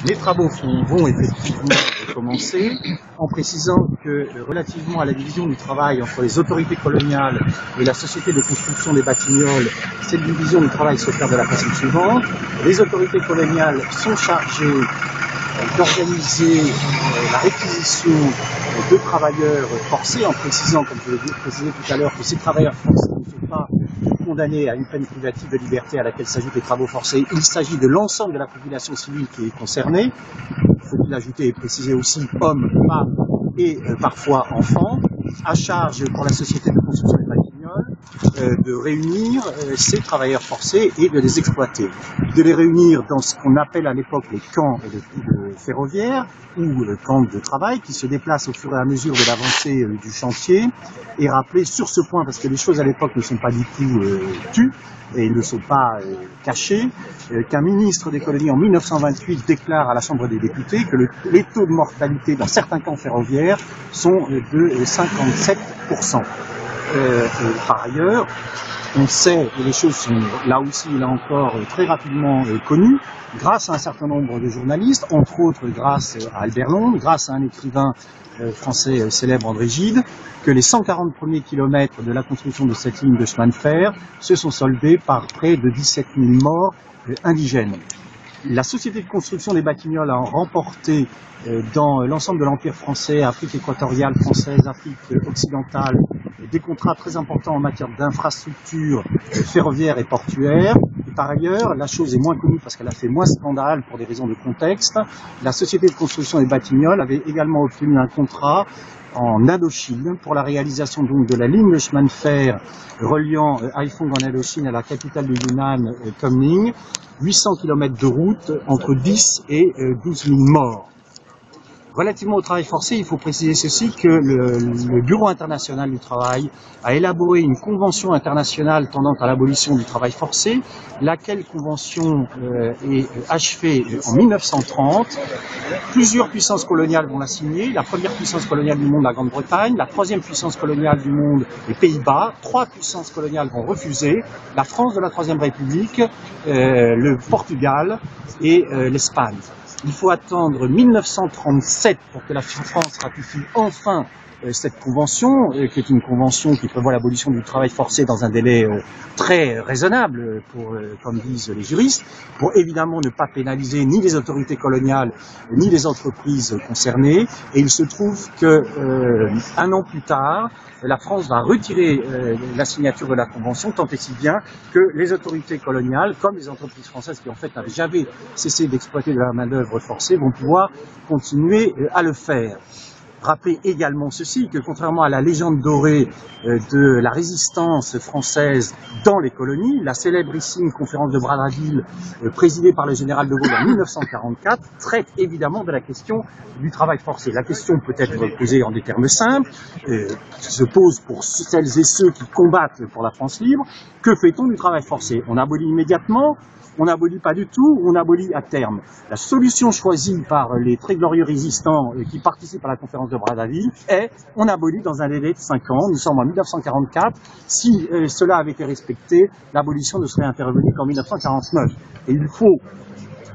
Les travaux vont effectivement commencer en précisant que relativement à la division du travail entre les autorités coloniales et la société de construction des Batignolles, cette division du travail s'opère de la façon suivante. Les autorités coloniales sont chargées d'organiser la réquisition de travailleurs forcés, en précisant, comme je l'ai précisé tout à l'heure, que ces travailleurs forcés ne sont pas condamnés à une peine privative de liberté à laquelle s'ajoutent les travaux forcés. Il s'agit de l'ensemble de la population civile qui est concernée. Il faut ajouter et préciser aussi hommes, femmes et parfois enfants, à charge pour la société de construction des Batignolles de réunir ces travailleurs forcés et de les exploiter. De les réunir dans ce qu'on appelle à l'époque les camps ferroviaires ou le camp de travail qui se déplacent au fur et à mesure de l'avancée du chantier, et rappeler sur ce point, parce que les choses à l'époque ne sont pas du tout tues et ne sont pas cachées, qu'un ministre des colonies en 1928 déclare à la Chambre des députés que les taux de mortalité dans certains camps ferroviaires sont de 57%. Par ailleurs, on sait, et les choses sont là aussi, là encore, très rapidement connues, grâce à un certain nombre de journalistes, entre autres grâce à Albert Londres, grâce à un écrivain français célèbre, André Gide, que les 140 premiers kilomètres de la construction de cette ligne de chemin de fer se sont soldés par près de 17 000 morts indigènes. La société de construction des Batignolles a remporté dans l'ensemble de l'Empire français, Afrique équatoriale française, Afrique occidentale, des contrats très importants en matière d'infrastructures ferroviaires et portuaires. Et par ailleurs, la chose est moins connue parce qu'elle a fait moins scandale pour des raisons de contexte, la société de construction des Batignolles avait également obtenu un contrat en Indochine pour la réalisation donc de la ligne de chemin de fer reliant Haiphong en Indochine à la capitale du Yunnan, Kunming, 800 km de route entre 10 et 12 000 morts. Relativement au travail forcé, il faut préciser ceci, que le Bureau international du travail a élaboré une convention internationale tendant à l'abolition du travail forcé, laquelle convention est achevée en 1930. Plusieurs puissances coloniales vont la signer. La première puissance coloniale du monde, la Grande-Bretagne, la troisième puissance coloniale du monde, les Pays-Bas. 3 puissances coloniales vont refuser: la France de la Troisième République, le Portugal et l'Espagne. Il faut attendre 1937 pour que la France ratifie enfin cette convention, qui est une convention qui prévoit l'abolition du travail forcé dans un délai très raisonnable, comme disent les juristes, pour évidemment ne pas pénaliser ni les autorités coloniales ni les entreprises concernées. Et il se trouve que un an plus tard, la France va retirer la signature de la convention, tant et si bien que les autorités coloniales, comme les entreprises françaises qui en fait n'avaient jamais cessé d'exploiter de la main-d'œuvre forcée, vont pouvoir continuer à le faire. Rappelez également ceci, que contrairement à la légende dorée de la résistance française dans les colonies, la célébrissime conférence de Brazzaville, présidée par le général de Gaulle en 1944, traite évidemment de la question du travail forcé. La question peut être posée en des termes simples, se pose pour celles et ceux qui combattent pour la France libre: que fait-on du travail forcé? On abolit immédiatement? On n'abolit pas du tout, on abolit à terme. La solution choisie par les très glorieux résistants qui participent à la conférence de Brazzaville est: on abolit dans un délai de 5 ans. Nous sommes en 1944. Si cela avait été respecté, l'abolition ne serait intervenue qu'en 1949. Et il faut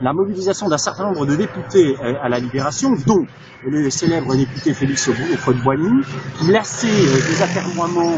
la mobilisation d'un certain nombre de députés à la Libération, dont le célèbre député Félix Houphouët-Boigny, qui, lassé des atermoiements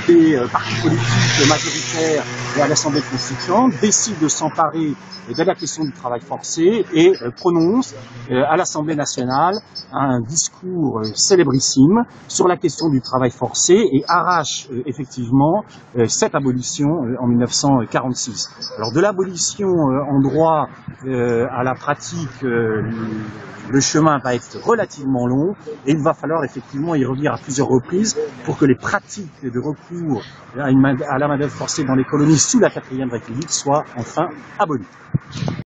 des partis politiques majoritaires à l'Assemblée constituante, décide de s'emparer de la question du travail forcé et prononce à l'Assemblée nationale un discours célébrissime sur la question du travail forcé et arrache effectivement cette abolition en 1946. Alors de l'abolition en droit à la pratique, le chemin va être relativement long et il va falloir effectivement y revenir à plusieurs reprises pour que les pratiques de recours à la main-d'œuvre forcée dans les colonies sous la 4e République soient enfin abolies.